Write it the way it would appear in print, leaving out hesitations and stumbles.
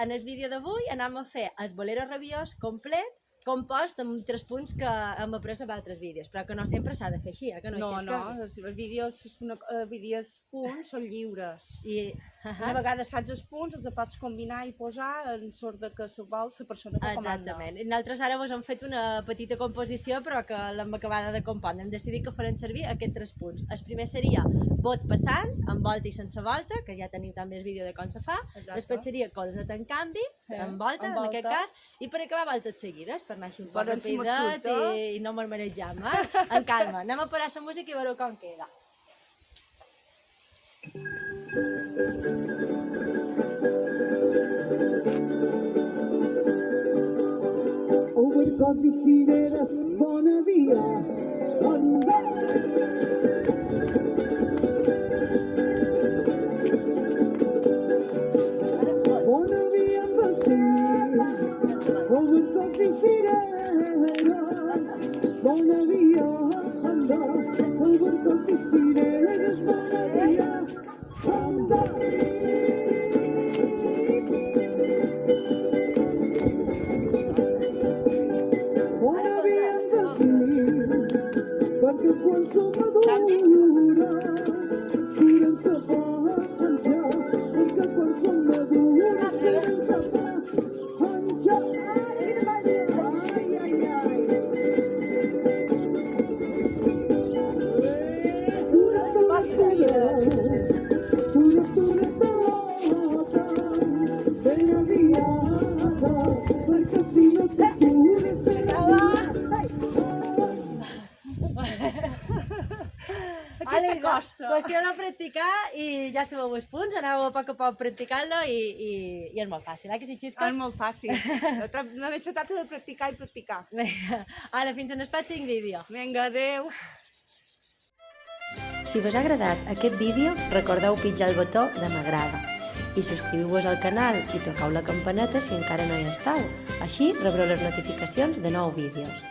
en el vídeo d'avui anem a fer el bolero rabiós complet, compost amb 3 punts que hem après en altres vídeos, però que no sempre s'ha de fer així, que no, els vídeos punts són lliures. I Una vegada saps els punts, els pots combinar i posar en sort que se vol la persona que comanda. Exactament. I nosaltres ara vos hem fet una petita composició, però que l'hem acabada de compondre. Hem decidit que farem servir aquests 3 punts. El primer seria bot passant, amb volta i sense volta, que ja tenim també el vídeo de com se fa. Després seria colzet en canvi, amb volta, en aquest cas, i per acabar voltes seguides, per anar així un poc rapidet i no marmarejam, en calma. Anem a parar la música i veureu com queda. Overcots i cireres, bona via, bona via amb el sí. Overcots i cireres, bona via, overcots i cireres, bona via, perquè quan som madures tiren sa panxa, perquè quan som madures tiren sa panxa. Ai, ai, ai. Tura, tura, tura, tura, tura, ben aviada, perquè si no t'atures serà Qüestió de practicar i ja sabeu els punts, aneu a poc practicant-lo i és molt fàcil, que sí, Xisco? És molt fàcil. Només se tracta de practicar i practicar. Ara, fins en el pròxim vídeo. Vinga, adeu. Si vos ha agradat aquest vídeo, recordeu pitjar el botó de m'agrada i subscriviu-vos al canal i tocau la campaneta si encara no hi esteu. Així rebreu les notificacions de nous vídeos.